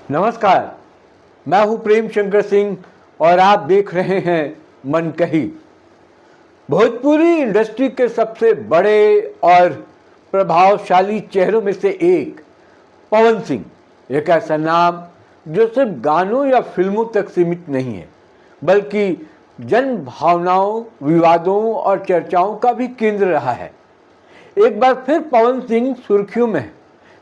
नमस्कार, मैं हूं प्रेम शंकर सिंह और आप देख रहे हैं मन कही। भोजपुरी इंडस्ट्री के सबसे बड़े और प्रभावशाली चेहरों में से एक पवन सिंह एक ऐसा नाम जो सिर्फ गानों या फिल्मों तक सीमित नहीं है, बल्कि जन भावनाओं, विवादों और चर्चाओं का भी केंद्र रहा है। एक बार फिर पवन सिंह सुर्खियों में है,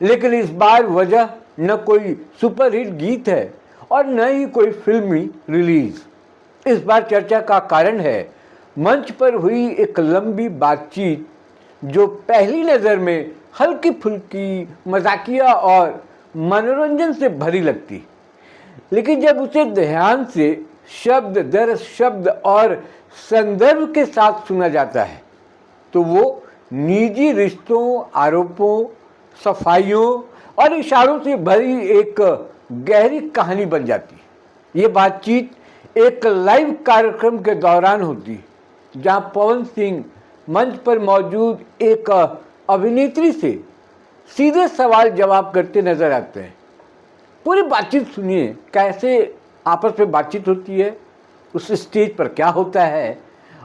लेकिन इस बार वजह न कोई सुपरहिट गीत है और न ही कोई फिल्मी रिलीज। इस बार चर्चा का कारण है मंच पर हुई एक लंबी बातचीत जो पहली नज़र में हल्की फुल्की, मजाकिया और मनोरंजन से भरी लगती, लेकिन जब उसे ध्यान से शब्द दर शब्द और संदर्भ के साथ सुना जाता है तो वो निजी रिश्तों, आरोपों, सफाइयों और इशारों से भरी एक गहरी कहानी बन जाती। ये बातचीत एक लाइव कार्यक्रम के दौरान होती, जहां पवन सिंह मंच पर मौजूद एक अभिनेत्री से सीधे सवाल जवाब करते नजर आते हैं। पूरी बातचीत सुनिए, कैसे आपस में बातचीत होती है, उस स्टेज पर क्या होता है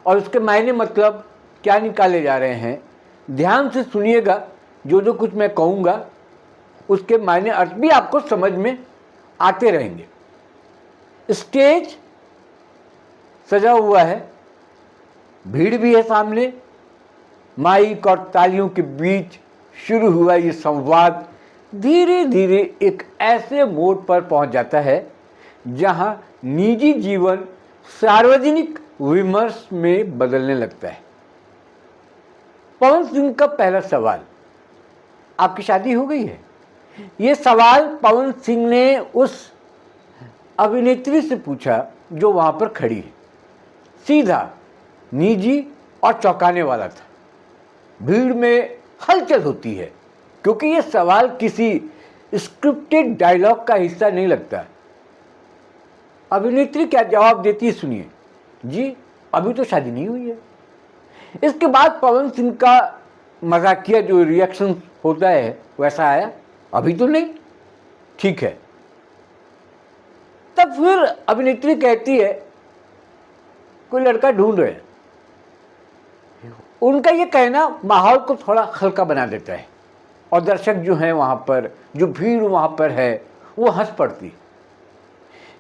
और उसके मायने मतलब क्या निकाले जा रहे हैं। ध्यान से सुनिएगा, जो कुछ मैं कहूँगा उसके मायने अर्थ भी आपको समझ में आते रहेंगे। स्टेज सजा हुआ है, भीड़ भी है सामने, माइक और तालियों के बीच शुरू हुआ ये संवाद धीरे धीरे एक ऐसे मोड़ पर पहुंच जाता है जहां निजी जीवन सार्वजनिक विमर्श में बदलने लगता है। पवन सिंह का पहला सवाल, आपकी शादी हो गई है? ये सवाल पवन सिंह ने उस अभिनेत्री से पूछा जो वहां पर खड़ी है। सीधा, निजी और चौंकाने वाला था। भीड़ में हलचल होती है क्योंकि ये सवाल किसी स्क्रिप्टेड डायलॉग का हिस्सा नहीं लगता। अभिनेत्री क्या जवाब देती है सुनिए। जी, अभी तो शादी नहीं हुई है। इसके बाद पवन सिंह का मजाकिया जो रिएक्शन होता है वैसा आया, अभी तो नहीं। ठीक है। तब फिर अभिनेत्री कहती है कोई लड़का ढूंढ रहे हैं। उनका ये कहना माहौल को थोड़ा हल्का बना देता है और दर्शक जो हैं वहां पर, जो भीड़ वहां पर है, वो हंस पड़ती।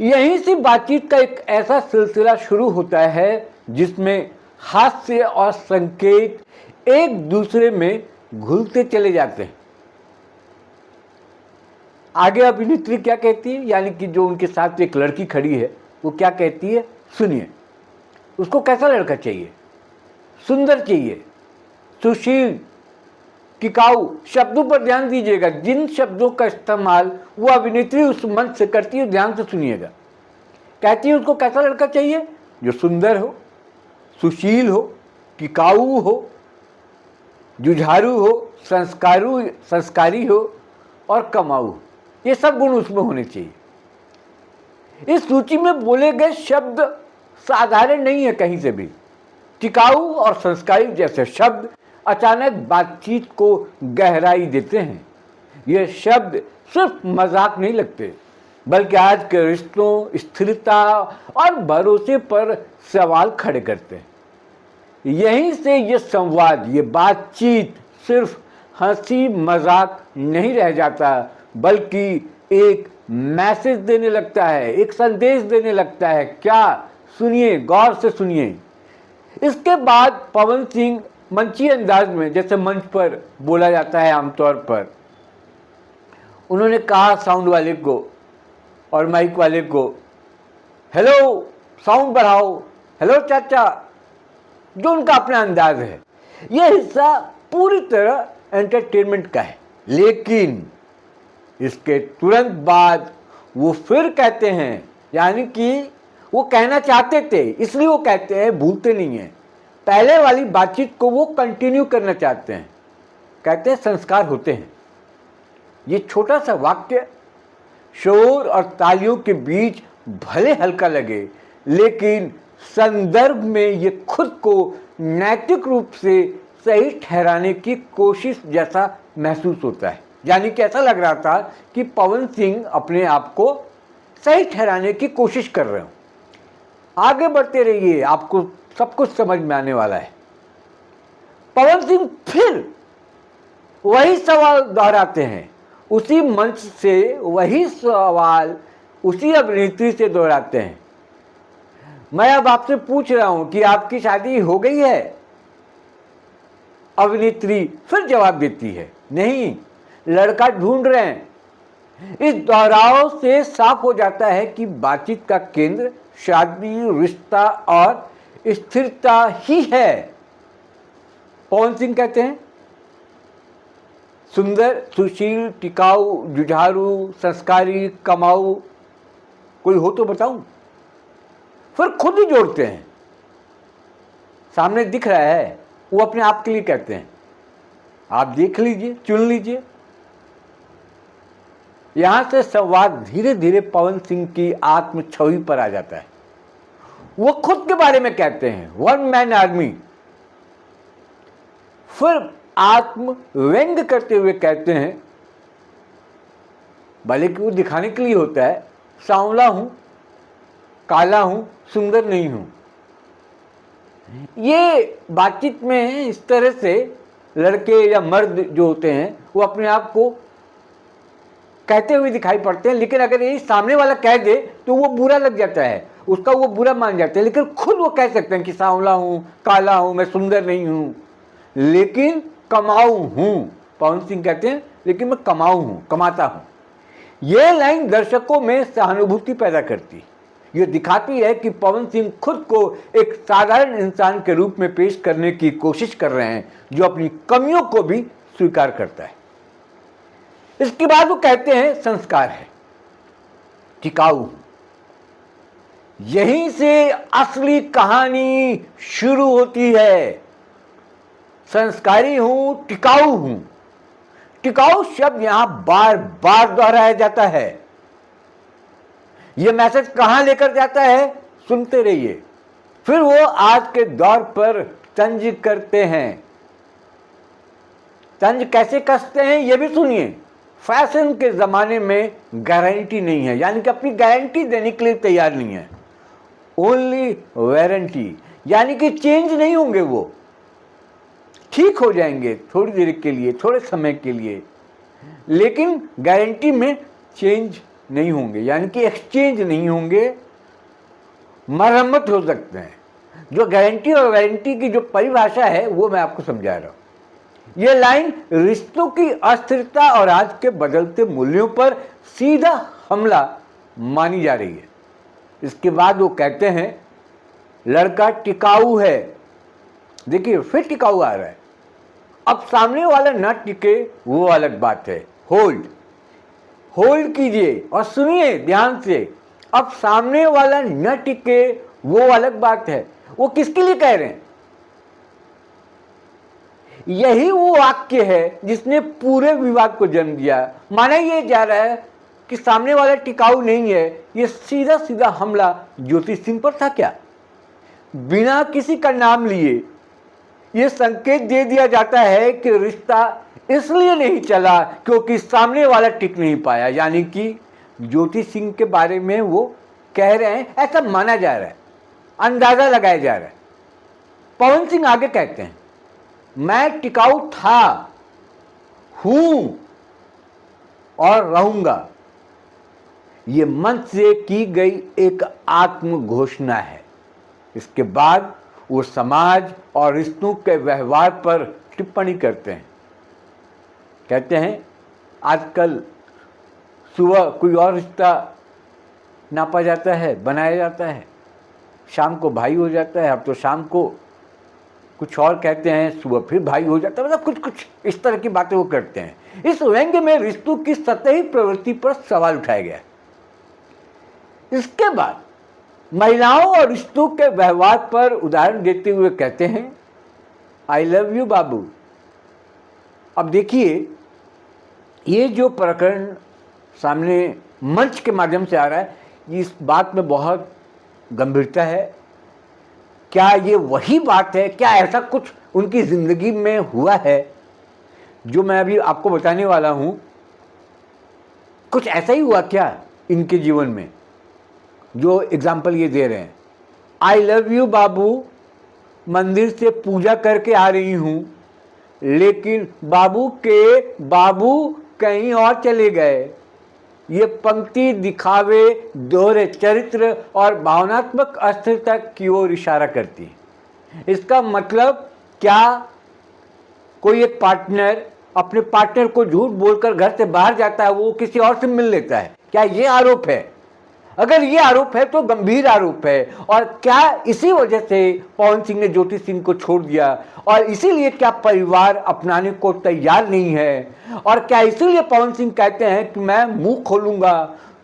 यहीं से बातचीत का एक ऐसा सिलसिला शुरू होता है जिसमें हास्य और संकेत एक दूसरे में घुलते चले जाते हैं। आगे अभिनेत्री क्या कहती है, यानी कि जो उनके साथ एक लड़की खड़ी है वो क्या कहती है सुनिए। उसको कैसा लड़का चाहिए? सुंदर चाहिए, सुशील, टिकाऊ। शब्दों पर ध्यान दीजिएगा, जिन शब्दों का इस्तेमाल वो अभिनेत्री उस मंच से करती है, ध्यान से सुनिएगा। कहती है उसको कैसा लड़का चाहिए? जो सुंदर हो, सुशील हो, टिकाऊ हो, जुझारू हो, संस्कारी हो और कमाऊ। ये सब गुण उसमें होने चाहिए। इस सूची में बोले गए शब्द साधारण नहीं है कहीं से भी। टिकाऊ और संस्कारी जैसे शब्द अचानक बातचीत को गहराई देते हैं। ये शब्द सिर्फ मजाक नहीं लगते, बल्कि आज के रिश्तों, स्थिरता और भरोसे पर सवाल खड़े करते हैं। यहीं से ये संवाद, ये बातचीत सिर्फ हंसी मजाक नहीं रह जाता, बल्कि एक मैसेज देने लगता है, एक संदेश देने लगता है। क्या? सुनिए, गौर से सुनिए। इसके बाद पवन सिंह मंची अंदाज में, जैसे मंच पर बोला जाता है आमतौर पर, उन्होंने कहा साउंड वाले को और माइक वाले को, हेलो, साउंड बढ़ाओ, हेलो चाचा, जो उनका अपना अंदाज है। यह हिस्सा पूरी तरह एंटरटेनमेंट का है, लेकिन इसके तुरंत बाद वो फिर कहते हैं, यानी कि वो कहना चाहते थे इसलिए वो कहते हैं, भूलते नहीं हैं। पहले वाली बातचीत को वो कंटिन्यू करना चाहते हैं। कहते हैं संस्कार होते हैं। ये छोटा सा वाक्य शोर और तालियों के बीच भले हल्का लगे, लेकिन संदर्भ में ये खुद को नैतिक रूप से सही ठहराने की कोशिश जैसा महसूस होता है। यानी कि ऐसा लग रहा था कि पवन सिंह अपने आप को सही ठहराने की कोशिश कर रहे हो। आगे बढ़ते रहिए, आपको सब कुछ समझ में आने वाला है। पवन सिंह फिर वही सवाल दोहराते हैं, उसी मंच से वही सवाल उसी अभिनेत्री से दोहराते हैं। मैं अब आपसे पूछ रहा हूं कि आपकी शादी हो गई है? अभिनेत्री फिर जवाब देती है, नहीं, लड़का ढूंढ रहे हैं। इस दोहराव से साफ हो जाता है कि बातचीत का केंद्र शादी, रिश्ता और स्थिरता ही है। पवन सिंह कहते हैं, सुंदर, सुशील, टिकाऊ, जुझारू, संस्कारी, कमाऊ, कोई हो तो बताऊं? फिर खुद ही जोड़ते हैं, सामने दिख रहा है, वो अपने आप के लिए कहते हैं, आप देख लीजिए, चुन लीजिए। यहां से संवाद धीरे धीरे पवन सिंह की आत्म छवि पर आ जाता है। वो खुद के बारे में कहते हैं, वन मैन आर्मी। फिर आत्म व्यंग करते हुए कहते हैं, भले कि वो दिखाने के लिए होता है, सांवला हूं, काला हूं, सुंदर नहीं हूं। ये बातचीत में इस तरह से लड़के या मर्द जो होते हैं वो अपने आप को कहते हुए दिखाई पड़ते हैं, लेकिन अगर ये सामने वाला कह दे तो वो बुरा लग जाता है, उसका वो बुरा मान जाते हैं। लेकिन खुद वो कह सकते हैं कि सांवला हूं, काला हूं, मैं सुंदर नहीं हूं, लेकिन कमाऊ हूं। पवन सिंह कहते हैं, लेकिन मैं कमाऊ हूं, कमाता हूं। यह लाइन दर्शकों में सहानुभूति पैदा करती, ये दिखाती है कि पवन सिंह खुद को एक साधारण इंसान के रूप में पेश करने की कोशिश कर रहे हैं, जो अपनी कमियों को भी स्वीकार करता है। इसके बाद वो कहते हैं, संस्कार है, टिकाऊ। यहीं से असली कहानी शुरू होती है। संस्कारी हूं, टिकाऊ हूं। टिकाऊ शब्द यहां बार बार दोहराया जाता है। यह मैसेज कहां लेकर जाता है, सुनते रहिए। फिर वो आज के दौर पर तंज करते हैं। तंज कैसे कसते हैं ये भी सुनिए। फैशन के जमाने में गारंटी नहीं है, यानी कि अपनी गारंटी देने के लिए तैयार नहीं है। ओनली वारंटी, यानी कि चेंज नहीं होंगे, वो ठीक हो जाएंगे थोड़ी देर के लिए, थोड़े समय के लिए, लेकिन गारंटी में चेंज नहीं होंगे, यानी कि एक्सचेंज नहीं होंगे, मरम्मत हो सकते हैं। जो गारंटी और वारंटी की जो परिभाषा है वो मैं आपको समझा रहा हूं। यह लाइन रिश्तों की अस्थिरता और आज के बदलते मूल्यों पर सीधा हमला मानी जा रही है। इसके बाद वो कहते हैं, लड़का टिकाऊ है। देखिए फिर टिकाऊ आ रहा है। अब सामने वाला न टिके वो अलग बात है। होल्ड, होल्ड कीजिए और सुनिए ध्यान से। अब सामने वाला न टिके वो अलग बात है। वो किसके लिए कह रहे हैं? यही वो वाक्य है जिसने पूरे विवाद को जन्म दिया। माना यह जा रहा है कि सामने वाला टिकाऊ नहीं है। यह सीधा सीधा हमला ज्योति सिंह पर था क्या? बिना किसी का नाम लिए यह संकेत दे दिया जाता है कि रिश्ता इसलिए नहीं चला क्योंकि सामने वाला टिक नहीं पाया, यानी कि ज्योति सिंह के बारे में वो कह रहे हैं, ऐसा माना जा रहा है, अंदाजा लगाया जा रहा है। पवन सिंह आगे कहते हैं, मैं टिकाऊ था, हूं और रहूंगा। ये मंच से की गई एक आत्म घोषणा है। इसके बाद वो समाज और रिश्तों के व्यवहार पर टिप्पणी करते हैं। कहते हैं, आजकल सुबह कोई और रिश्ता नापा जाता है, बनाया जाता है, शाम को भाई हो जाता है, अब तो शाम को कुछ और कहते हैं, सुबह फिर भाई हो जाता है, मतलब कुछ कुछ इस तरह की बातें वो करते हैं। इस व्यंग में रिश्तों की सतही प्रवृत्ति पर सवाल उठाया गया। इसके बाद महिलाओं और रिश्तों के व्यवहार पर उदाहरण देते हुए कहते हैं, आई लव यू बाबू। अब देखिए, ये जो प्रकरण सामने मंच के माध्यम से आ रहा है, इस बात में बहुत गंभीरता है। क्या ये वही बात है? क्या ऐसा कुछ उनकी जिंदगी में हुआ है जो मैं अभी आपको बताने वाला हूं? कुछ ऐसा ही हुआ क्या इनके जीवन में जो एग्जाम्पल ये दे रहे हैं? आई लव यू बाबू, मंदिर से पूजा करके आ रही हूँ, लेकिन बाबू कहीं और चले गए। ये पंक्ति दिखावे, दोहरे चरित्र और भावनात्मक अस्थिरता की ओर इशारा करती है। इसका मतलब क्या कोई एक पार्टनर अपने पार्टनर को झूठ बोलकर घर से बाहर जाता है, वो किसी और से मिल लेता है? क्या ये आरोप है? अगर ये आरोप है तो गंभीर आरोप है। और क्या इसी वजह से पवन सिंह ने ज्योति सिंह को छोड़ दिया? और इसीलिए क्या परिवार अपनाने को तैयार नहीं है? और क्या इसीलिए पवन सिंह कहते हैं कि मैं मुंह खोलूंगा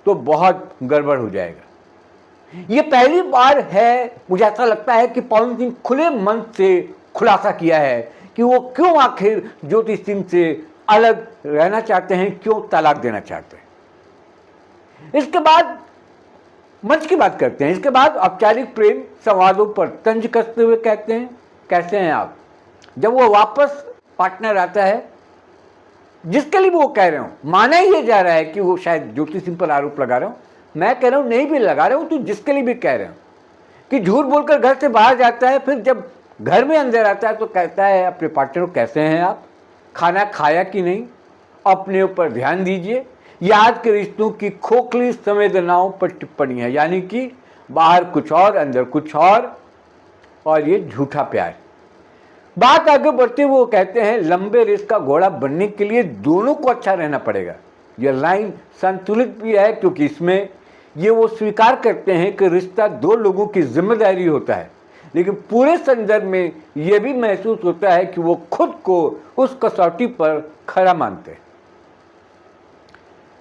तो बहुत गड़बड़ हो जाएगा? ये पहली बार है, मुझे ऐसा लगता है, कि पवन सिंह खुले मन से खुलासा किया है कि वो क्यों आखिर ज्योति सिंह से अलग रहना चाहते हैं, क्यों तलाक देना चाहते हैं। इसके बाद मंच की बात करते हैं। इसके बाद औपचारिक प्रेम संवादों पर तंज कसते हुए कहते हैं, कैसे हैं आप? जब वो वापस पार्टनर आता है, जिसके लिए वो कह रहे हो, माना ही जा रहा है कि वो शायद ज्योति सिंह पर आरोप लगा रहे हो, मैं कह रहा हूँ नहीं भी लगा रहे हो, तो जिसके लिए भी कह रहे हो कि झूठ बोलकर घर से बाहर जाता है, फिर जब घर में अंदर आता है तो कहता है अपने पार्टनर को, कैसे हैं आप, खाना खाया कि नहीं, अपने ऊपर ध्यान दीजिए। याद के रिश्तों की खोखली संवेदनाओं पर टिप्पणी है, यानी कि बाहर कुछ और अंदर कुछ और ये झूठा प्यार। बात आगे बढ़ते हुए वो कहते हैं, लंबे रेस का घोड़ा बनने के लिए दोनों को अच्छा रहना पड़ेगा। यह लाइन संतुलित भी है, क्योंकि इसमें ये वो स्वीकार करते हैं कि रिश्ता दो लोगों की जिम्मेदारी होता है, लेकिन पूरे संदर्भ में यह भी महसूस होता है कि वो खुद को उस कसौटी पर खरा मानते हैं।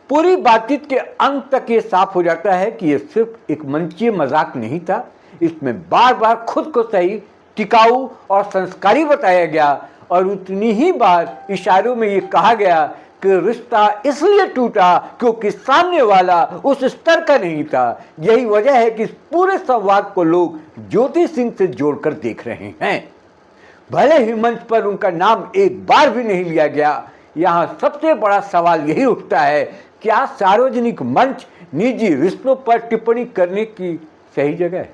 पूरी बातचीत के अंत तक ये साफ हो जाता है कि ये सिर्फ एक मंचीय मजाक नहीं था, इसमें बार बार खुद को सही, टिकाऊ और संस्कारी बताया गया, और उतनी ही बार इशारों में ये कहा गया कि रिश्ता इसलिए टूटा क्योंकि सामने वाला उस स्तर का नहीं था। यही वजह है कि इस पूरे संवाद को लोग ज्योति सिंह से जोड़कर देख रहे हैं। भले ही मंच पर उनका नाम एक बार भी नहीं लिया गया, यहाँ सबसे बड़ा सवाल यही उठता है, क्या सार्वजनिक मंच निजी रिश्तों पर टिप्पणी करने की सही जगह है?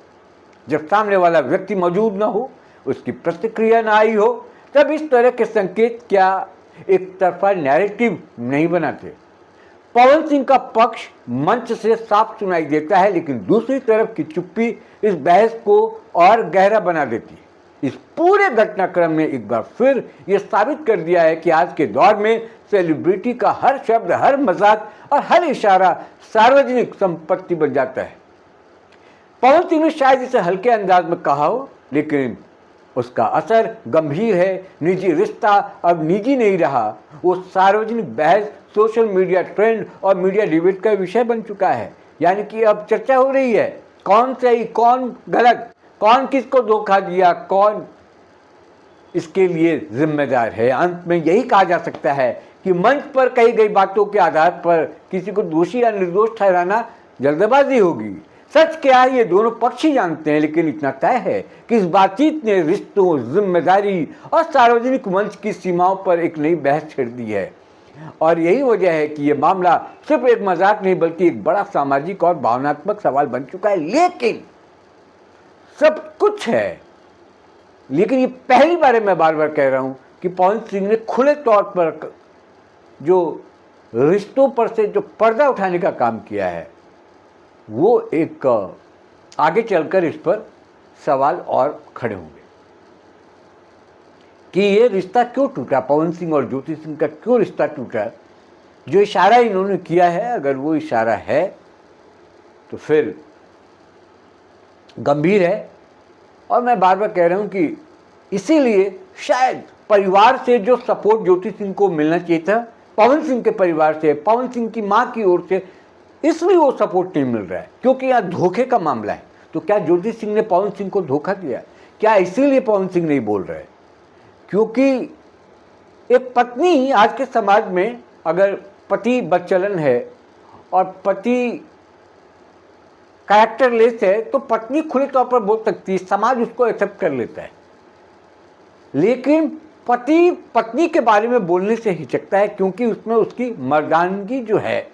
जब सामने वाला व्यक्ति मौजूद न हो, उसकी प्रतिक्रिया न आई हो, तब इस तरह के संकेत क्या एक तरफा नैरेटिव नहीं बनाते? पवन सिंह का पक्ष मंच से साफ सुनाई देता है, लेकिन दूसरी तरफ की चुप्पी इस बहस को और गहरा बना देती है। इस पूरे घटनाक्रम ने एक बार फिर यह साबित कर दिया है कि आज के दौर में सेलिब्रिटी का हर शब्द, हर मजाक और हर इशारा सार्वजनिक संपत्ति बन जाता है। पवन सिंह ने शायद इसे हल्के अंदाज में कहा हो, लेकिन उसका असर गंभीर है। निजी रिश्ता अब निजी नहीं रहा, वो सार्वजनिक बहस, सोशल मीडिया ट्रेंड और मीडिया डिबेट का विषय बन चुका है। यानी कि अब चर्चा हो रही है, कौन सही कौन गलत, कौन किसको धोखा दिया, कौन इसके लिए जिम्मेदार है। अंत में यही कहा जा सकता है कि मंच पर कही गई बातों के आधार पर किसी को दोषी या निर्दोष ठहराना जल्दबाजी होगी। सच क्या है ये दोनों पक्ष ही जानते हैं, लेकिन इतना तय है कि इस बातचीत ने रिश्तों, जिम्मेदारी और सार्वजनिक मंच की सीमाओं पर एक नई बहस छेड़ दी है। और यही वजह है कि ये मामला सिर्फ एक मजाक नहीं, बल्कि एक बड़ा सामाजिक और भावनात्मक सवाल बन चुका है। लेकिन सब कुछ है, लेकिन ये पहली बार मैं बार बार कह रहा हूं कि पवन सिंह ने खुले तौर पर जो रिश्तों पर से जो पर्दा उठाने का काम किया है, वो एक आगे चलकर इस पर सवाल और खड़े होंगे कि ये रिश्ता क्यों टूटा, पवन सिंह और ज्योति सिंह का क्यों रिश्ता टूटा। जो इशारा इन्होंने किया है, अगर वो इशारा है तो फिर गंभीर है। और मैं बार बार कह रहा हूं कि इसीलिए शायद परिवार से जो सपोर्ट ज्योति सिंह को मिलना चाहिए था, पवन सिंह के परिवार से, पवन सिंह की मां की ओर से, इसलिए वो सपोर्ट नहीं मिल रहा है, क्योंकि यहाँ धोखे का मामला है। तो क्या ज्योति सिंह ने पवन सिंह को धोखा दिया? क्या इसीलिए पवन सिंह नहीं बोल रहे? क्योंकि एक पत्नी आज के समाज में, अगर पति बदचलन है और पति कैरेक्टरलेस है, तो पत्नी खुले तौर पर बोल सकती है, समाज उसको एक्सेप्ट कर लेता है। लेकिन पति पत्नी के बारे में बोलने से हिचकता है, क्योंकि उसमें उसकी मर्दानगी जो है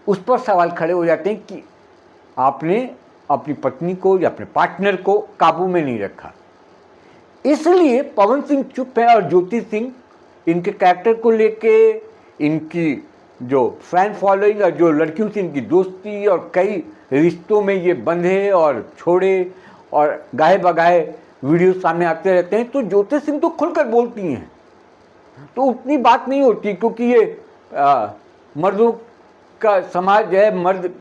उस पर सवाल खड़े हो जाते हैं कि आपने अपनी पत्नी को या अपने पार्टनर को काबू में नहीं रखा। इसलिए पवन सिंह चुप है और ज्योति सिंह इनके कैरेक्टर को लेके, इनकी जो फैन फॉलोइंग और जो लड़कियों से इनकी दोस्ती और कई रिश्तों में ये बंधे और छोड़े और गाहे बगाहे वीडियो सामने आते रहते हैं, तो ज्योति सिंह तो खुलकर बोलती हैं, तो उतनी बात नहीं होती, क्योंकि ये मर्दों का समाज है, मर्द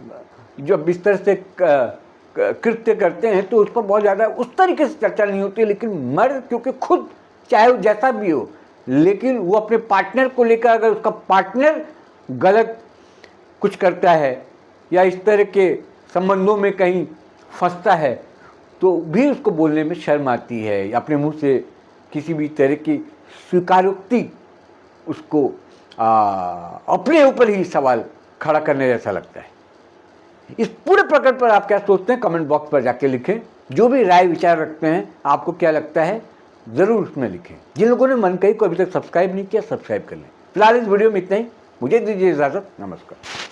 जो बिस्तर से कृत्य करते हैं तो उस पर बहुत ज़्यादा उस तरीके से चर्चा नहीं होती। लेकिन मर्द क्योंकि खुद चाहे वो जैसा भी हो, लेकिन वो अपने पार्टनर को लेकर, अगर उसका पार्टनर गलत कुछ करता है या इस तरह के संबंधों में कहीं फंसता है, तो भी उसको बोलने में शर्म आती है, अपने मुंह से किसी भी तरह की स्वीकारोक्ति उसको अपने ऊपर ही सवाल खड़ा करने जैसा लगता है। इस पूरे प्रकरण पर आप क्या सोचते हैं, कमेंट बॉक्स पर जाके लिखें। जो भी राय विचार रखते हैं, आपको क्या लगता है, ज़रूर उसमें लिखें। जिन लोगों ने मन कही को अभी तक सब्सक्राइब नहीं किया, सब्सक्राइब कर लें। फिलहाल इस वीडियो में इतना ही, मुझे दीजिए इजाज़त, नमस्कार।